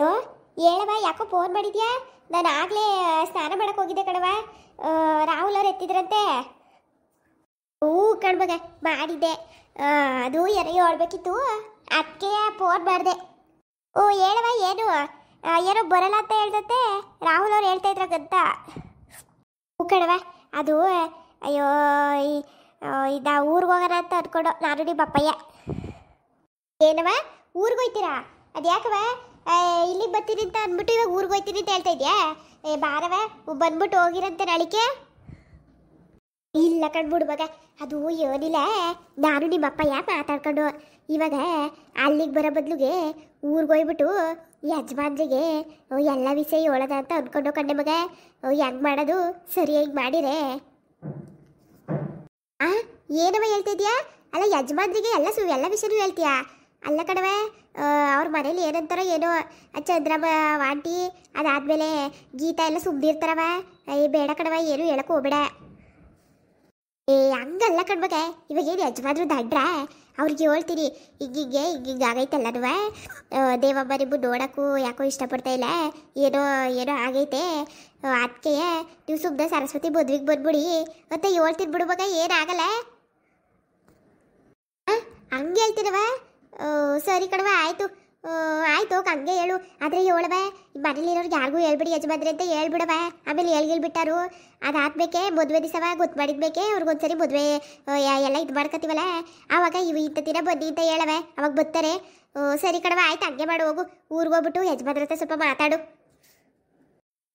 ಓ, ಹೇಳವ ಯಾಕೋ ಫೋನ್ ಮಾಡಿದ್ಯಾ? ನಾನು ಆಗ್ಲೇ ಸ್ನಾನ ಮಾಡಕ್ ಹೋಗಿದ್ದೆ ಕಣವ. ರಾಹುಲ್ ಅವ್ರು ಎತ್ತಿದ್ರಂತೆ. ಹೂ ಕಣ್ಮಗ ಮಾಡಿದ್ದೆ. ಅದು ಏನೋ ಹೇಳ್ಬೇಕಿತ್ತು, ಅದಕ್ಕೆ ಫೋನ್ ಮಾಡಿದೆ. ಓ ಹೇಳವ ಏನು? ಏನೋ ಬರಲ್ಲ ಅಂತ ಹೇಳ್ದತ್ತೆ ರಾಹುಲ್ ಅವ್ರು ಹೇಳ್ತಾ ಇದ್ರಾಗಂತ. ಹೂ ಕಣವ ಅದು ಅಯ್ಯೋ ಇದ ಊರಿಗೆ ಹೋಗೋಣ ಅಂತ ಅನ್ಕೊಂಡು ನಾನು ನಿಮ್ಮ ಅಪ್ಪಯ್ಯ. ಏನವ ಊರಿಗೆ ಹೋಯ್ತೀರಾ? ಅದ್ಯಾಕವ ಇಲ್ಲಿಗೆ ಬರ್ತೀನಿ ಅಂತ ಅಂದ್ಬಿಟ್ಟು ಇವಾಗ ಊರಿಗೆ ಹೋಯ್ತೀನಿ ಅಂತ ಹೇಳ್ತಾ ಇದೆಯಾ? ಬಾರವ ಬಂದ್ಬಿಟ್ಟು ಹೋಗಿರಂತೆ ನಾಳಿಕೆ. ಇಲ್ಲ ಕಣ್ಬಿಡು ಮಗ, ಅದು ಏನಿಲ್ಲ, ನಾನು ನಿಮ್ಮಪ್ಪ ಯಾಕೆ ಮಾತಾಡ್ಕೊಂಡು ಇವಾಗ ಅಲ್ಲಿಗೆ ಬರೋ ಬದಲಿಗೆ ಊರಿಗೆ ಹೋಗ್ಬಿಟ್ಟು ಯಜಮಾನ್ರಿಗೆ ಎಲ್ಲ ವಿಷಯ ಹೇಳೋದ ಅಂತ ಅಂದ್ಕೊಂಡು ಕಂಡೆ ಮಗ. ಹೆಂಗೆ ಮಾಡೋದು ಸರಿಯಾಗಿ ಮಾಡಿರೆ. ಆ ಏನವ ಹೇಳ್ತಿದ್ಯಾ? ಅಲ್ಲ ಯಜಮಾನ್ರಿಗೆ ಎಲ್ಲ ವಿಷಯನೂ ಹೇಳ್ತೀಯಾ? ಅಲ್ಲ ಕಣವೆ, ಅವ್ರ ಮನೇಲಿ ಏನಂತಾರೋ ಏನೋ ಚಂದ್ರಮ್ಮ ಆಂಟಿ ಅದಾದ್ಮೇಲೆ ಗೀತಾ ಎಲ್ಲ ಸುಮ್ಮನಿರ್ತಾರವ. ಬೇಡ ಕಣವ, ಏನು ಹೇಳಕ್ಕೆ ಹೋಗ್ಬೇಡ. ಹಂಗಲ್ಲ ಕಣ್ಮಗ, ಇವಾಗ ಏನು ಯಜಮಾನ್ರು ದಂಡ್ರ? ಅವ್ರಿಗೆ ಹೇಳ್ತೀನಿ ಹಿಂಗಿಂಗೆ ಆಗೈತಲ್ಲನೂ ದೇವಮ್ಮ ನಿಮ್ಮನ್ನು ನೋಡೋಕ್ಕೂ ಯಾಕೋ ಇಷ್ಟಪಡ್ತಾ ಇಲ್ಲ, ಏನೋ ಏನೋ ಆಗೈತೆ, ಅದಕ್ಕೆ ನೀವು ಸುಮ್ಮನೆ ಸರಸ್ವತಿ ಮದ್ವೆಗೆ ಬಂದ್ಬಿಡಿ ಅಂತ ಹೇಳ್ತೀನಿ ಬಿಡು ಮಗ, ಏನಾಗಲ್ಲ. ಹಂಗೆ ಹೇಳ್ತೀನವ? ಸರಿ ಕಣವ, ಆಯಿತು ಆಯಿತು ಹಂಗೆ ಹೇಳು. ಆದರೆ ಹೇಳವ, ಮನೇಲಿರೋರ್ಗೆ ಯಾರಿಗೂ ಹೇಳ್ಬಿಡಿ ಯಜಮಾನ್ರಿ ಅಂತ ಹೇಳ್ಬಿಡವ. ಆಮೇಲೆ ಹೇಳ್ಬಿಟ್ಟಾರು ಅದಾದ್ಮೇಲೆ ಮದುವೆ ದಿವಸವ ಗೊತ್ತು ಮಾಡಿದ್ಬೇಕೆ ಅವ್ರಿಗೊಂದ್ಸರಿ ಮದುವೆ ಎಲ್ಲ ಇದು ಮಾಡ್ಕೊತೀವಲ್ಲ, ಆವಾಗ ಇವು ಇಂಥ ದಿನ ಬನ್ನಿ ಅಂತ ಹೇಳವ, ಅವಾಗ ಬರ್ತಾರೆ. ಸರಿ ಕಣವ ಆಯ್ತು, ಹಂಗೆ ಮಾಡು, ಹೋಗು ಊರಿಗೆ ಹೋಗ್ಬಿಟ್ಟು ಯಜಮಾನ್ರ ಹತ್ರ ಸ್ವಲ್ಪ ಮಾತಾಡು.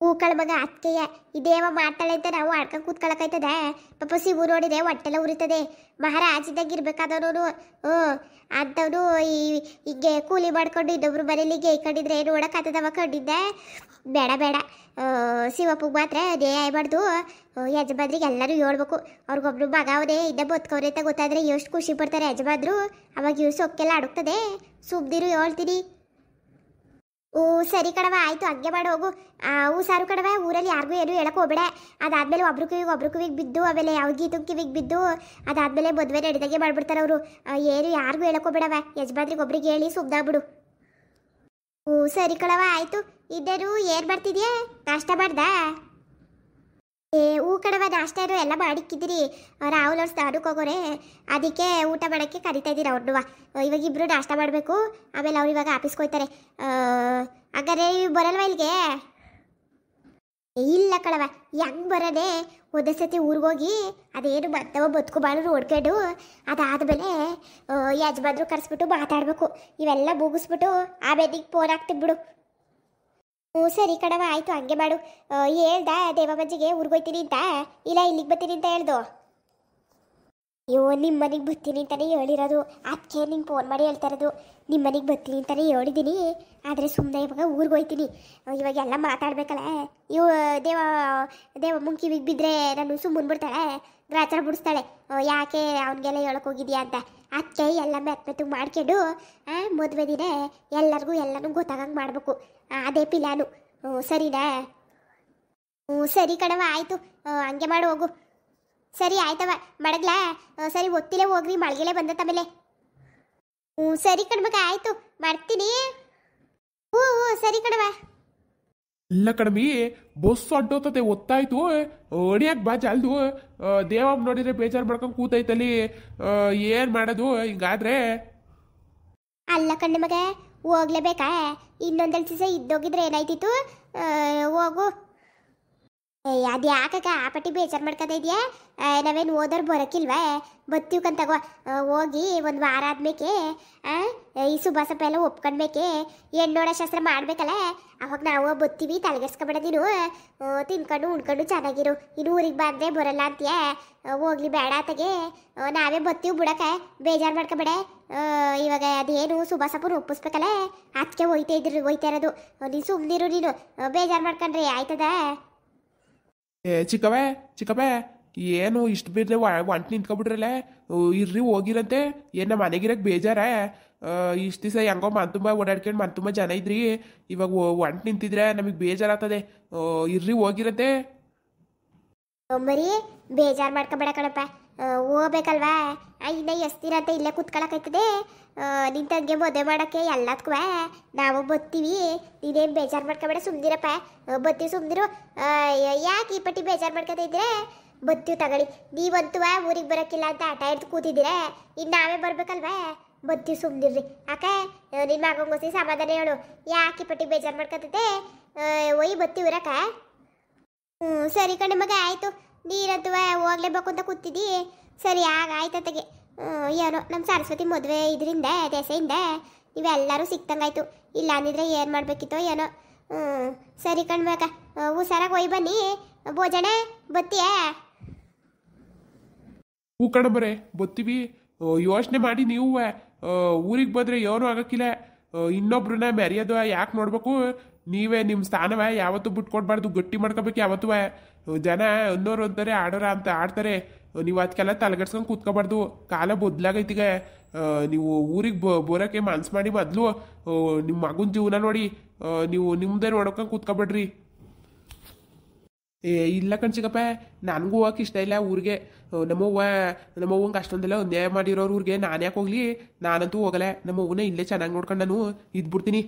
ಹೂಕಳ ಮಗ ಅತ್ಕೆಯ ಇದೇವ ಮಾಡ್ತಾಳೆ ಅಂತ ನಾವು ಆಡ್ಕೊಂಡು ಕೂತ್ಕೊಳ್ಳೋಕಾಯ್ತದ? ಪಾಪ ಸಿಗು ನೋಡಿದೆ ಹೊಟ್ಟೆಲ್ಲ ಉರಿತದೆ. ಮಹಾರಾಜಿದ್ದಂಗೆ ಇರ್ಬೇಕಾದವನು. ಅಂಥವನು ಹೀಗೆ ಕೂಲಿ ಮಾಡ್ಕೊಂಡು ಇನ್ನೊಬ್ರು ಮನೇಲಿ ಗೇಯ್ಕೊಂಡಿದ್ರೆ ನೋಡೋಕ್ಕಾಗ್ತದವ ಕಂಡಿದ್ದೆ. ಬೇಡ ಬೇಡ, ಶಿವಪ್ಪಗೆ ಮಾತ್ರ ನ್ಯಾಯ ಮಾಡ್ದು. ಯಜಮಾನ್ರಿಗೆ ಎಲ್ಲರೂ ಹೇಳ್ಬೇಕು, ಅವ್ರಿಗೊಬ್ರು ಮಗ ಅವನೇ ಇನ್ನ ಬದುಕವ್ರೆ ಅಂತ ಗೊತ್ತಾದರೆ ಎಷ್ಟು ಖುಷಿ ಪಡ್ತಾರೆ ಯಜಮಾನ್ರು. ಅವಾಗ ಇವ್ರು ಸೊಕ್ಕೆಲ್ಲ ಅಡುಕ್ತದೆ. ಸುಮ್ದಿರು ಹೇಳ್ತೀನಿ. ಸರಿ ಕಣವ ಆಯಿತು, ಹಂಗೆ ಮಾಡಿ ಹೋಗು. ಸಾರು ಕಣವ, ಊರಲ್ಲಿ ಯಾರಿಗೂ ಏನು ಹೇಳಕ್ಕೆ ಹೋಗ್ಬೇಡ. ಅದಾದಮೇಲೆ ಒಬ್ರು ಕಿವಿಗೆ ಬಿದ್ದು, ಆಮೇಲೆ ಯಾವ ಗೀತು ಕಿವಿಗೆ ಬಿದ್ದು ಅದಾದಮೇಲೆ ಮದುವೆ ನಡೆದಾಗೆ ಮಾಡಿಬಿಡ್ತಾರೆ ಅವರು. ಏನು ಯಾರಿಗೂ ಹೇಳಕ್ಕೆ ಹೋಗ್ಬೇಡವ, ಯಜಮಾನ್ರಿಗೆ ಒಬ್ರಿಗೆ ಹೇಳಿ ಸುಮ್ಮನಾಗ್ಬಿಡು. ಸರಿ ಕಣವ ಆಯಿತು. ಇನ್ನೇನು ಏನು ಮಾಡ್ತಿದ್ಯಾ? ನಾಷ್ಟ ಮಾಡ್ದಾ? ಕಣವ ನಾಷ್ಟ ಏನು ಎಲ್ಲ ಮಾಡಿಕ್ಕಿದ್ದೀರಿ. ರಾಹುಲ್ ಅವ್ರು ಸ್ನಾನಕ್ಕೆ ಹೋಗೋರೆ, ಅದಕ್ಕೆ ಊಟ ಮಾಡೋಕ್ಕೆ ಕರಿತಾ ಇದ್ದೀರಿ ಅವ್ರನ್ನೂ. ಇವಾಗ ಇಬ್ಬರು ನಾಷ್ಟ ಮಾಡಬೇಕು, ಆಮೇಲೆ ಅವ್ರು ಇವಾಗ ಆಫೀಸ್ಗೆ ಹೋಗ್ತಾರೆ. ಹಾಗಾದ್ರೆ ಬರಲ್ವ ಇಲ್ಲಿಗೆ? ಇಲ್ಲ ಕಣವ, ಹೆಂಗೆ ಬರೋದೆ? ಒಂದೇ ಸತಿ ಊರಿಗೋಗಿ ಅದೇನು ಮತ್ತವ ಬದುಕುಬಾಳು ನೋಡ್ಕೊಂಡು ಅದಾದಮೇಲೆ ಯಜಮಾನ್ರು ಕರೆಸ್ಬಿಟ್ಟು ಮಾತಾಡಬೇಕು. ಇವೆಲ್ಲ ಮುಗಿಸ್ಬಿಟ್ಟು ಆಮೇಲೆ ಫೋನ್ ಹಾಕ್ತೀನಿ ಬಿಡು. ಸರಿ ಕಣವ ಆಯಿತು, ಹಂಗೆ ಮಾಡು. ಹೇಳ್ದ ದೇವಮ್ಮಜ್ಜಿಗೆ ಊರಿಗೋಯ್ತೀನಿ ಅಂತ, ಇಲ್ಲ ಇಲ್ಲಿಗೆ ಬರ್ತೀನಿ ಅಂತ ಹೇಳ್ದು? ಅಯ್ಯೋ, ನಿಮ್ಮ ಮನೆಗೆ ಬರ್ತೀನಿ ಅಂತಲೇ ಹೇಳಿರೋದು, ಅದಕ್ಕೆ ನಿಂಗೆ ಫೋನ್ ಮಾಡಿ ಹೇಳ್ತಾ ಇರೋದು. ನಿಮ್ಮ ಮನೆಗೆ ಬರ್ತೀನಿ ಅಂತಲೇ ಹೇಳಿದ್ದೀನಿ, ಆದರೆ ಸುಮ್ಮನೆ ಇವಾಗ ಊರಿಗೆ ಹೋಯ್ತೀನಿ. ಇವಾಗೆಲ್ಲ ಮಾತಾಡ್ಬೇಕಲ್ಲ. ಇವು ದೇವಮ್ಮನ ಕಿವಿಗೆ ಬಿದ್ದರೆ ನಾನು ಸುಮ್ಮನೆ ಬಿಡ್ತಾಳೆ, ಗ್ರಾಚಾರ ಬಿಡಿಸ್ತಾಳೆ. ಯಾಕೆ ಅವನಿಗೆಲ್ಲ ಹೇಳಕ್ಕೆ ಹೋಗಿದ್ಯಾ ಅಂತ. ಅದಕ್ಕೆ ಎಲ್ಲ ಮೆತ್ತಗೆ ಮಾಡ್ಕೊಂಡು ಮದುವೆ ದಿನ ಎಲ್ಲರಿಗೂ ಎಲ್ಲನೂ ಗೊತ್ತಾಗಂಗೆ ಮಾಡಬೇಕು. ಅದೇ ಪಿಲಾನು. ಸರಿನಾ? ಸರಿ ಕಣವ ಆಯಿತು, ಹಂಗೆ ಮಾಡು ಹೋಗು. ಸರಿ ಆಯ್ತವ ಮಡಗ್ಲಾ? ಸರಿ ಒತ್ತಿಲೆ ಹೋಗ್ರಿ, ಮಳಗೆಲೆ ಬಂದತ್ತ ಮೇಲೆ. ಸರಿ ಕಣ್ಮಗ ಆಯಿತು, ಮಾಡ್ತೀನಿ. ಸರಿ ಕಣವ. ಇಲ್ಲ ಕಡಿಮೆ ಬಸ್ ಅಡ್ಡೋತದೆ, ಒತ್ತಾಯ್ತು ಹೊಡಿಯಕ್ಕೆ ಬಾ ಜಲ್ದು. ದೇವಮ್ಮ ನೋಡಿದ್ರೆ ಬೇಜಾರು ಮಾಡ್ಕೊಂಡು ಕೂತೈತಲ್ಲಿ, ಏನು ಮಾಡೋದು ಹಿಂಗಾದ್ರೆ? ಅಲ್ಲ ಕಣ್ಣ ಮಗ, ಹೋಗ್ಲೇಬೇಕಾ? ಇನ್ನೊಂದೆರಡು ದಿವಸ ಇದ್ದೋಗಿದ್ರೆ ಏನಾಯ್ತಿತ್ತು? ಹೋಗು. ಅದು ಯಾಕಕ್ಕ ಆ ಪಟ್ಟಿ ಬೇಜಾರು ಮಾಡ್ಕೊತಾ ಇದೆಯಾ? ನಾವೇನು ಓದೋರು ಬರೋಕ್ಕಿಲ್ವಾ? ಬತ್ತೀವ್ಕಂತಗೋ. ಹೋಗಿ ಒಂದು ವಾರ ಆದ್ಮೇಕೆ ಈ ಸುಭಾಸಪ್ಪ ಎಲ್ಲ ಒಪ್ಕೊಂಡ್ಬೇಕೆ, ಹೆಣ್ಣೋಡ ಶಾಸ್ತ್ರ ಮಾಡ್ಬೇಕಲ್ಲ, ಅವಾಗ ನಾವು ಬತ್ತೀವಿ. ತಲೆಗೆಸ್ಕೊಬೇಡ ನೀನು, ತಿನ್ಕೊಂಡು ಉಣ್ಕೊಂಡು ಚೆನ್ನಾಗಿರು. ಇನ್ನು ಊರಿಗೆ ಬಂದರೆ ಬರಲ್ಲ ಅಂತೀಯ, ಹೋಗ್ಲಿ ಬೇಡ ಆತಗೆ. ನಾವೇ ಬತ್ತೀವಿ ಬಿಡಕ್ಕ, ಬೇಜಾರು ಮಾಡ್ಕೊಬೇಡ. ಇವಾಗ ಅದೇನು ಸುಭಾಸಪ್ಪನ ಒಪ್ಪಿಸ್ಬೇಕಲ್ಲ, ಅದಕ್ಕೆ ಹೋಯ್ತಾ ಇರೋದು. ನೀನು ಸುಮ್ಮನಿರು, ನೀನು ಬೇಜಾರು ಮಾಡ್ಕೊಂಡ್ರೆ ಆಯ್ತದ? ಚಿಕ್ಕಪ್ಪ ಏನು ಇಷ್ಟು ಬೇರೆ ಒಂಟು ನಿಂತ್ಕೊಬಿಟ್ರಲ್ಲ, ಇರ್ರಿ ಹೋಗಿರಂತೆ. ಏನು ನಮ್ಮ ಮನೆಗಿರಕ್ಕೆ ಬೇಜಾರ? ಇಷ್ಟು ದಿವಸ ಹೆಂಗೋ ತುಂಬ ಓಡಾಡ್ಕೊಂಡು ತುಂಬ ಜನ ಇದ್ರಿ, ಇವಾಗ ಒಂಟು ನಿಂತಿದ್ರೆ ನಮಗೆ ಬೇಜಾರಾಗ್ತದೆ. ಇರ್ರಿ ಹೋಗಿರಂತೆ. ಮರಿ ಬೇಜಾರು ಮಾಡ್ಕೊಬೇಡ ಕಣಪ್ಪ. ಹೋಗ್ಬೇಕಲ್ವಾ ಇನ್ನ ಎಷ್ಟು ದಿನ ಅಂತ ಇಲ್ಲೇ ಕೂತ್ಕೊಳಕೈತದೆ ನಿನ್ ತಂಗೆ ಮದುವೆ ಮಾಡೋಕ್ಕೆ ಎಲ್ಲದಕ್ಕೂ ನಾವು ಬತ್ತೀವಿ ನೀನೇನು ಬೇಜಾರು ಮಾಡ್ಕೊಬೇಡ ಸುಮ್ಮನಿರಪ್ಪ ಬತ್ತೀವಿ ಸುಮ್ಮನಿರು ಯಾಕೆ ಈ ಪಟ್ಟಿ ಬೇಜಾರು ಮಾಡ್ಕೊತಾ ಇದ್ರೆ ಬತ್ತೀವಿ ತಗೊಳ್ಳಿ ನೀವಂತೂ ಊರಿಗೆ ಬರೋಕ್ಕಿಲ್ಲ ಅಂತ ಆಟ ಹಿಡ್ದು ಕೂತಿದ್ದೀರಾ ಇನ್ನು ನಾವೇ ಬರ್ಬೇಕಲ್ವಾ ಬತ್ತೀವಿ ಸುಮ್ಮನಿರ್ರಿ ಅಕ್ಕ ನಿನ್ನ ಮಗಂಗೋಸಿ ಸಮಾಧಾನ ಹೇಳು ಯಾಕೆ ಈ ಪಟ್ಟಿ ಬೇಜಾರು ಮಾಡ್ಕೊತೈತೆ ಒಯ್ ಬತ್ತೀವಿ ಇರಕ್ಕ ಸರಿ ಕಣೆ ಮಗ ಆಯಿತು ನೀರಂತೂ ಹೋಗ್ಲೇಬೇಕು ಅಂತ ಕೂತಿದ್ದಿ ಸರಿ ಆಯ್ತತೆಗೆ ಏನೋ ನಮ್ಮ ಸರಸ್ವತಿ ಮದುವೆ ಇದರಿಂದ ದೆಸೆಯಿಂದ ನೀವೆಲ್ಲರೂ ಸಿಕ್ತಂಗಾಯ್ತು ಇಲ್ಲ ಅಂದಿದ್ರೆ ಏನು ಮಾಡಬೇಕಿತ್ತೋ ಏನೋ ಸರಿ ಕಣ್ಬೇಕ ಹುಷಾರಾಗಿ ಒಯ್ ಬನ್ನಿ ಭೋಜನ ಬತ್ತೀಯಾ ಹೂ ಕಣಬರೆ ಬತ್ತೀವಿ ಯೋಚನೆ ಮಾಡಿ ನೀವು ಊರಿಗೆ ಬಂದರೆ ಏನೂ ಆಗಕ್ಕಿಲ್ಲ ಇನ್ನೊಬ್ರನ್ನ ಮೆರೆಯೋದು ಯಾಕೆ ನೋಡ್ಬೇಕು ನೀವೇ ನಿಮ್ಮ ಸ್ಥಾನವ ಯಾವತ್ತೂ ಬಿಟ್ಕೊಡ್ಬಾರ್ದು ಗಟ್ಟಿ ಮಾಡ್ಕೋಬೇಕು ಯಾವತ್ತೂ ಜನ ಅನ್ನೋರು ಅಂತಾರೆ ಆಡೋರ ಅಂತ ಆಡ್ತಾರೆ ನೀವು ಅದಕ್ಕೆಲ್ಲ ತಲೆಗಡ್ಸ್ಕೊಂಡು ಕೂತ್ಕೋಬಾರ್ದು ಕಾಲ ಬದಲಾಗೈತಿಗ ನೀವು ಊರಿಗೆ ಬರೋಕ್ಕೆ ಮನ್ಸು ಮಾಡಿ ಮೊದಲು ನಿಮ್ಮ ಮಗನ ಜೀವನ ನೋಡಿ ನೀವು ನಿಮ್ಮದೇ ನೋಡ್ಕೊಂಡು ಕೂತ್ಕೊಬೇಡ್ರಿ ಇಲ್ಲ ಕಣ್ಸಿಕಪ್ಪ ನನಗೂ ಹೋಗಕ್ಕೆ ಇಷ್ಟ ಇಲ್ಲ ಊರಿಗೆ ನಮ್ಮವ್ವಂಗೆ ಅಷ್ಟೊಂದೆಲ್ಲ ಅನ್ಯಾಯ ಮಾಡಿರೋರು ಊರಿಗೆ ನಾನು ಯಾಕೆ ಹೋಗ್ಲಿ ನಾನಂತೂ ಹೋಗಲ್ಲ ನಮ್ಮವ್ವನೇ ಇಲ್ಲೇ ಚೆನ್ನಾಗಿ ನೋಡ್ಕೊಂಡು ನಾನು ಇದ್ಬಿಡ್ತೀನಿ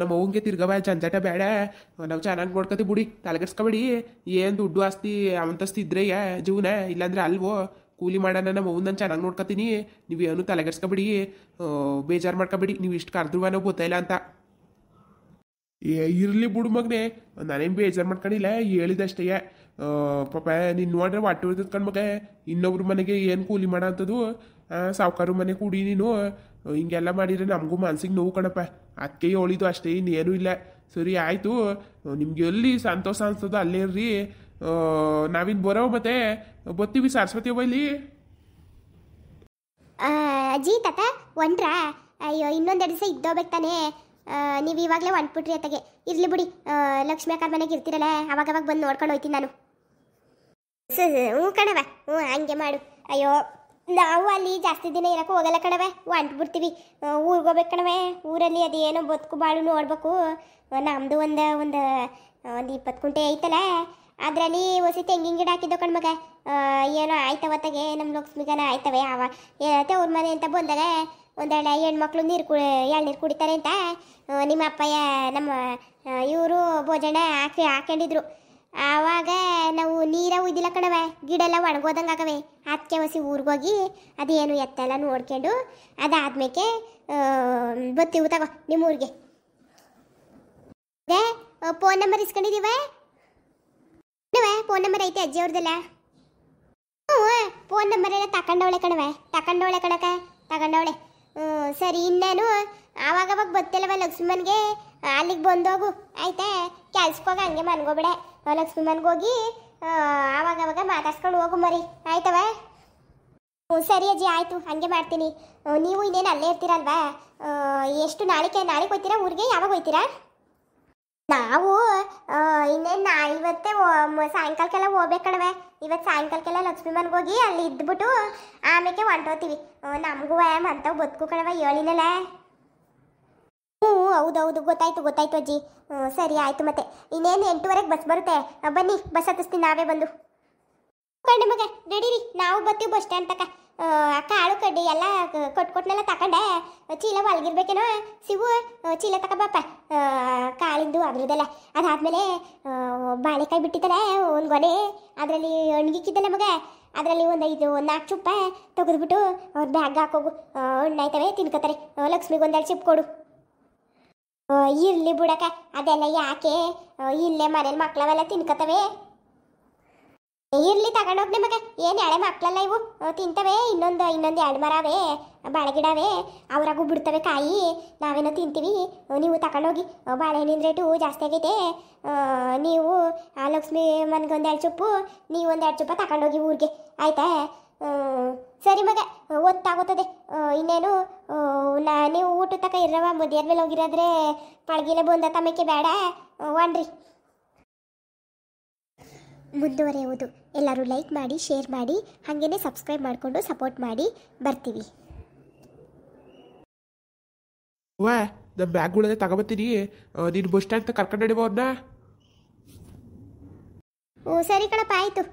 ನಮ್ಮವ್ವಂಗೆ ತಿರ್ಗವ ಜಂಜಾಟ ಬೇಡ ನಾವು ಚೆನ್ನಾಗಿ ನೋಡ್ಕೊತೀವಿ ಬಿಡಿ ತಲೆಗೆಡ್ಸ್ಕೊಬೇಡಿ ಏನು ದುಡ್ಡು ಆಸ್ತಿ ಅವಂತಸ್ತಿ ಇದ್ರೆ ಜೀವನ ಇಲ್ಲಾಂದ್ರೆ ಅಲ್ವೋ ಕೂಲಿ ಮಾಡೋಣ ನಮ್ಮವ್ವನ ನಾನು ಚೆನ್ನಾಗಿ ನೋಡ್ಕೊತೀನಿ ನೀವೇನು ತಲೆಗೆಡ್ಸ್ಕೊಬೇಡಿ ಬೇಜಾರು ಮಾಡ್ಕೊಬೇಡಿ ನೀವು ಇಷ್ಟು ಕರೆದ್ರೂ ನಾವು ಗೊತ್ತಾಯಿಲ್ಲ ಅಂತ ಇರಲಿ ಬಿಡು ಮಗನೆ ನಾನೇನು ಬೇಜಾರು ಮಾಡ್ಕೊಂಡಿಲ್ಲ ಹೇಳಿದಷ್ಟೇ ಪಾಪ ನೀನು ನೋಡ್ರೆ ಹೊಟ್ಟೆ ಉಳಿದದ ಕಣ್ಮಗ ಇನ್ನೊಬ್ರ ಮನೆಗೆ ಏನು ಕೂಲಿ ಮಾಡೋ ಅಂಥದ್ದು ಸಾವುಕಾರ ಮನೆ ಕೂಡಿ ನೀನು ಹಿಂಗೆಲ್ಲ ಮಾಡಿದ್ರೆ ನಮಗೂ ಮನ್ಸಿಗೆ ನೋವು ಕಣಪ್ಪ ಅದಕ್ಕೆ ಹೇಳಿದ್ದು ಅಷ್ಟೇ ಇನ್ನೇನು ಇಲ್ಲ ಸರಿ ಆಯಿತು ನಿಮ್ಗೆ ಎಲ್ಲಿ ಸಂತೋಷ ಅನ್ಸ್ತದೋ ಅಲ್ಲೇ ಇರ್ರಿ ನಾವಿನ್ನು ಬರೋ ಮತ್ತೆ ಬತ್ತೀವಿ ಸರಸ್ವತಿ ಬೈಲಿ ಅಜ್ಜಿ ತಾತ ಒಂಟ್ರಾ ಅಯ್ಯೋ ಇನ್ನೊಂದೆರಡು ದಿವಸ ಇದ್ದೋಗ್ಬೇಕು ತಾನೇ ನೀವು ಇವಾಗಲೇ ಹೊಂಟ್ಬಿಟ್ರಿ ಅತ್ತಗೆ ಇರಲಿ ಬಿಡಿ ಲಕ್ಷ್ಮಿ ಅಕ್ಕ ಮನೆಗೆ ಇರ್ತೀರಲ್ಲ ಅವಾಗವಾಗ ಬಂದು ನೋಡ್ಕೊಂಡು ಹೋಯ್ತೀನಿ ನಾನು ಹ್ಞೂ ಕಣವ ಹ್ಞೂ ಹಂಗೆ ಮಾಡು ಅಯ್ಯೋ ನಾವು ಅಲ್ಲಿ ಜಾಸ್ತಿ ದಿನ ಇರೋಕೆ ಹೋಗಲ್ಲ ಕಣವೆ ಹೊಂಟ್ಬಿಡ್ತೀವಿ ಊರಿಗೆ ಹೋಗ್ಬೇಕು ಕಣವೆ ಊರಲ್ಲಿ ಅದೇನೋ ಬದುಕು ಬಾಳು ನೋಡ್ಬೇಕು ನಮ್ಮದು ಒಂದು 20 ಕುಂಟೆ ಐತಲ್ಲ ಅದರಲ್ಲಿ ಹೊಸಿ ತೆಂಗಿನ ಗಿಡ ಹಾಕಿದ್ದೋ ಕಣ್ಮಗ ಏನೋ ಆಯ್ತವತ್ತಾಗೆ ನಮ್ಮ ಲಕ್ಷ್ಮಿಗನ ಆಯ್ತವೆ ಅವ್ರ ಮನೆ ಅಂತ ಬಂದಾಗ ಒಂದೆರಡು ಹೆಣ್ಮಕ್ಳು ಎಳ್ನೀರು ಕುಡಿತಾರೆ ಅಂತ ನಿಮ್ಮ ಅಪ್ಪಯ್ಯ ನಮ್ಮ ಇವರು ಭೋಜನ ಹಾಕೊಂಡಿದ್ರು ಆವಾಗ ನಾವು ನೀರ ಉಯ್ದಿಲ್ಲ ಕಣವೆ ಗಿಡ ಎಲ್ಲ ಒಣಗೋದಂಗೆ ಆಗವೆ ಅದಕ್ಕೆ ಹೊಸಿ ಊರಿಗೋಗಿ ಅದೇನು ಎತ್ತೆಲ್ಲ ನೋಡ್ಕೊಂಡು ಅದಾದ್ಮೇಲೆ ಬತ್ತೀವಿ ತಗೋ ನಿಮ್ಮೂರಿಗೆ ಫೋನ್ ನಂಬರ್ ಇಸ್ಕೊಂಡಿದ್ದೀವ ಫೋನ್ ನಂಬರ್ ಐತೆ ಅಜ್ಜಿ ಅವ್ರದ್ದೆಲ್ಲ ಹ್ಞೂ ಫೋನ್ ನಂಬರ್ ಎಲ್ಲ ತಗೊಂಡವಳೆ ಕಣಕ ತಗೊಂಡವಳೆ ಸರಿ ಇನ್ನೇನು ಆವಾಗವಾಗ ಬತ್ತಿಲ್ಲವ ಲಕ್ಷ್ಮೀಮನ್ಗೆ ಅಲ್ಲಿಗೆ ಬಂದೋಗು ಆಯ್ತಾ ಕೆಲ್ಸಕ್ಕೋಗಿ ಹಂಗೆ ಮನ್ಗೋಬೇಡ ಲಕ್ಷ್ಮೀಮನ್ಗೆ ಹೋಗಿ ಆವಾಗವಾಗ ಮಾತಾಡ್ಸ್ಕೊಂಡು ಹೋಗು ಮರಿ ಆಯ್ತವ ಹ್ಞೂ ಸರಿ ಅಜ್ಜಿ ಆಯಿತು ಹಾಗೆ ಮಾಡ್ತೀನಿ ನೀವು ಇನ್ನೇನು ಅಲ್ಲೇ ಇರ್ತೀರಲ್ವಾ ಎಷ್ಟು ನಾಳೆಗೆ ಹೋಗ್ತೀರಾ ಊರಿಗೆ ಯಾವಾಗ ಹೋಗ್ತೀರಾ ನಾವು ಇನ್ನೇನು ಇವತ್ತೇ ಸಾಯಂಕಾಲಕ್ಕೆಲ್ಲ ಹೋಗ್ಬೇಕು ಕಣವೆ ಇವತ್ತು ಸಾಯಂಕಾಲಕ್ಕೆಲ್ಲ ಲಕ್ಷ್ಮೀ ಮನ್ಗೆ ಹೋಗಿ ಅಲ್ಲಿ ಇದ್ಬಿಟ್ಟು ಆಮೇಲೆ ಹೊಂಟೋತೀವಿ ನಮಗೂ ಅಂಥವು ಬದುಕು ಕಣವ ಹೇಳಿನಲ್ಲ ಹ್ಞೂ ಹೌದೌದು ಗೊತ್ತಾಯ್ತು ಅಜ್ಜಿ ಸರಿ ಆಯಿತು ಮತ್ತೆ ಇನ್ನೇನು 8:30 ಬಸ್ ಬರುತ್ತೆ ಬನ್ನಿ ಬಸ್ ಹತ್ತಿಸ್ತೀನಿ ನಾವೇ ಬಂದು ಕಂಡು ಮಗ ನಡೀರಿ ನಾವು ಬರ್ತೀವಿ ಬಸ್ ಸ್ಟ್ಯಾಂಡ್ ತಕ ಕಾಳು ಕಡ್ಡಿ ಎಲ್ಲ ಕೊಟ್ನೆಲ್ಲ ತಕೊಂಡೆ ಚೀಲ ಒಳಗಿರ್ಬೇಕೇನೋ ಸಿಗು ಚೀಲ ತಗೋಬಪ್ಪ ಕಾಳಿಂದು ಅದ್ರದ್ದೆಲ್ಲ ಅದಾದ್ಮೇಲೆ ಬಾಳೆಕಾಯಿ ಬಿಟ್ಟಿದ್ದಲ್ಲ ಒಂದು ಗೊನೆ ಅದರಲ್ಲಿ ಒಣಗಿಕ್ಕಿದ್ದಲ್ಲ ಮಗ ಅದರಲ್ಲಿ ಒಂದು 4 ಚುಪ್ಪ ತೆಗೆದ್ಬಿಟ್ಟು ಅವ್ರ ಬ್ಯಾಗ್ ಹಾಕೋಗು ಹಣ್ಣಾಯ್ತವೆ ತಿನ್ಕೋತಾರೆ ಲಕ್ಷ್ಮಿಗೆ ಒಂದೆರಡು ಚಿಪ್ ಕೊಡು ಇರ್ಲಿ ಬಿಡಕ ಅದೆಲ್ಲ ಯಾಕೆ ಇಲ್ಲೇ ಮನೇಲಿ ಮಕ್ಳವೆಲ್ಲ ತಿನ್ಕೋತವೆ ಇರ್ಲಿ ತಗೊಂಡೋಗಿ ನಿಮಗೆ ಏನು ಎಳೆ ಮಕ್ಕಳೆಲ್ಲ ಇವು ತಿಂತವೆ ಇನ್ನೊಂದು 2 ಮರವೇ ಬಾಳೆಗಿಡವೇ ಅವರಾಗೂ ಬಿಡ್ತವೆ ಕಾಯಿ ನಾವೇನೋ ತಿಂತೀವಿ ನೀವು ತಗೊಂಡೋಗಿ ಬಾಳೆಹಣ್ಣಿನ ರೇಟು ಜಾಸ್ತಿ ಆಗೈತೆ ನೀವು ಆ ಲಕ್ಷ್ಮಿ ಮನ್ಗೆ 2 ಚುಪ್ಪು ನೀವು 2 ಚುಪ್ಪ ತಗೊಂಡೋಗಿ ಊರಿಗೆ ಆಯ್ತಾ ಸರಿ ಮಗ ಒತ್ತಾಗುತ್ತದೆ ಇನ್ನೇನು ನೀವು ಊಟ ತಕ ಇರವ ಮದುವೆ ಮೇಲೆ ಹೋಗಿರೋದ್ರೆ ಪಳಗಿಲೆ ಬಂದ ತಮ್ಮಕ್ಕೆ ಬೇಡ ಒಣ್ರಿ ಮುಂದುವರೆಯುವುದು ಎಲ್ಲರೂ ಲೈಕ್ ಮಾಡಿ ಶೇರ್ ಮಾಡಿ ಹಾಗೇನೆ ಸಬ್ಸ್ಕ್ರೈಬ್ ಮಾಡಿಕೊಂಡು ಸಪೋರ್ಟ್ ಮಾಡಿ ಬರ್ತೀವಿ ವಾ ನಮ್ಮ ಬ್ಯಾಗ್ಗಳನ್ನ ತಗೊಬತ್ತೀನಿ ನೀನು ಬಸ್ ಸ್ಟ್ಯಾಂಡ್ ಕರ್ಕೊಂಡು ನಡಿಬೋ ಅವ್ರನ್ನ ಓ ಸರಿ ಕಣಪ್ಪ ಆಯಿತು